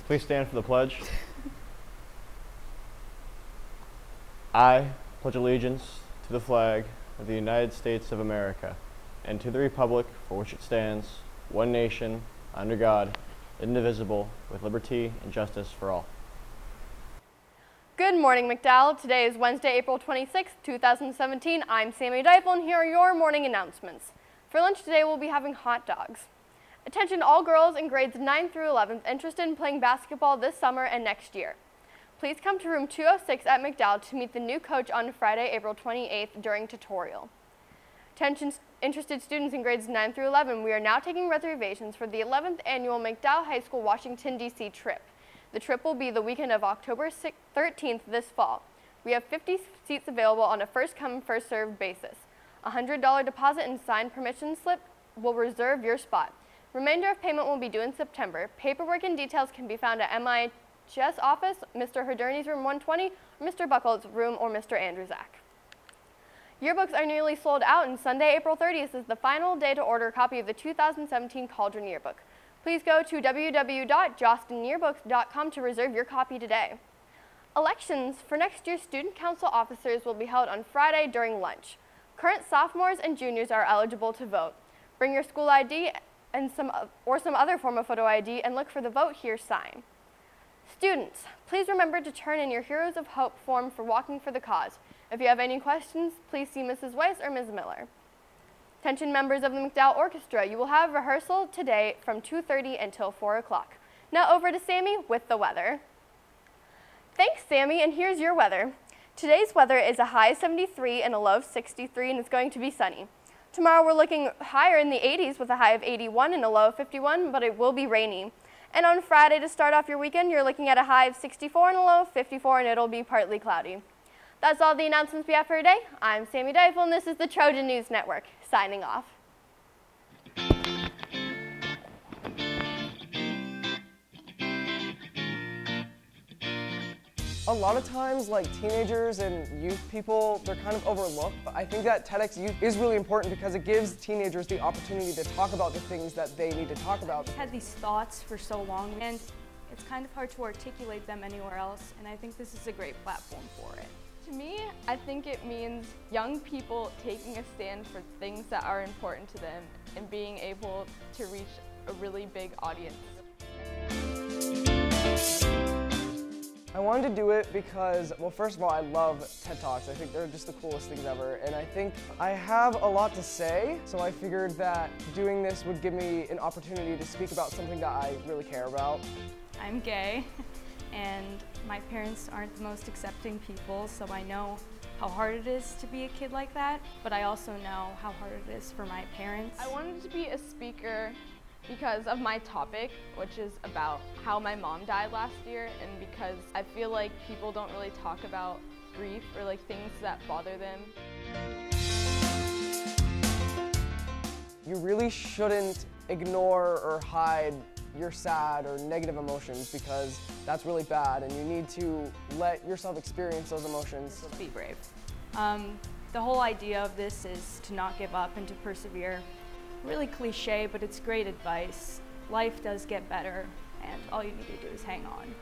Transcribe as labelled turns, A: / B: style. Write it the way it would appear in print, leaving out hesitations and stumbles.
A: Please stand for the pledge. I pledge allegiance to the flag of the United States of America and to the republic for which it stands, one nation, under God, indivisible, with liberty and justice for all.
B: Good morning, McDowell. Today is Wednesday, April 26, 2017. I'm Sammy Deifel, and here are your morning announcements. For lunch today, we'll be having hot dogs. Attention all girls in grades 9 through 11 interested in playing basketball this summer and next year. Please come to room 206 at McDowell to meet the new coach on Friday, April 28th during tutorial. Attention interested students in grades 9 through 11, we are now taking reservations for the 11th annual McDowell High School Washington, D.C. trip. The trip will be the weekend of October 13th this fall. We have 50 seats available on a first-come, first-served basis. A $100 deposit and signed permission slip will reserve your spot. Remainder of payment will be due in September. Paperwork and details can be found at MIHS office, Mr. Herderney's room 120, or Mr. Buckles' room, or Mr. Andrzak. Yearbooks are nearly sold out, and Sunday, April 30th is the final day to order a copy of the 2017 Cauldron Yearbook. Please go to www.jostinyearbooks.com to reserve your copy today. Elections for next year's student council officers will be held on Friday during lunch. Current sophomores and juniors are eligible to vote. Bring your school ID and some other form of photo ID and look for the Vote Here sign. Students, please remember to turn in your Heroes of Hope form for Walking for the Cause. If you have any questions, please see Mrs. Weiss or Ms. Miller. Attention members of the McDowell Orchestra, you will have rehearsal today from 2:30 until 4 o'clock. Now over to Sammy with the weather. Thanks, Sammy, and here's your weather. Today's weather is a high of 73 and a low of 63, and it's going to be sunny. Tomorrow we're looking higher in the 80s with a high of 81 and a low of 51, but it will be rainy. And on Friday, to start off your weekend, you're looking at a high of 64 and a low of 54, and it'll be partly cloudy. That's all the announcements we have for today. I'm Sammy Deifel, and this is the Trojan News Network, signing off.
C: A lot of times, like teenagers and youth people, they're kind of overlooked, but I think that TEDx Youth is really important because it gives teenagers the opportunity to talk about the things that they need to talk about.
D: I've had these thoughts for so long, and it's kind of hard to articulate them anywhere else, and I think this is a great platform for it.
B: To me, I think it means young people taking a stand for things that are important to them and being able to reach a really big audience.
C: I wanted to do it because, well, first of all, I love TED Talks. I think they're just the coolest things ever, and I think I have a lot to say, so I figured that doing this would give me an opportunity to speak about something that I really care about.
D: I'm gay, and my parents aren't the most accepting people, so I know how hard it is to be a kid like that, but I also know how hard it is for my parents.
B: I wanted to be a speaker because of my topic, which is about how my mom died last year, and because I feel like people don't really talk about grief or like things that bother them.
C: You really shouldn't ignore or hide your sad or negative emotions because that's really bad, and you need to let yourself experience those emotions.
D: Be brave. The whole idea of this is to not give up and to persevere. Really cliche, but it's great advice. Life does get better, and all you need to do is hang on.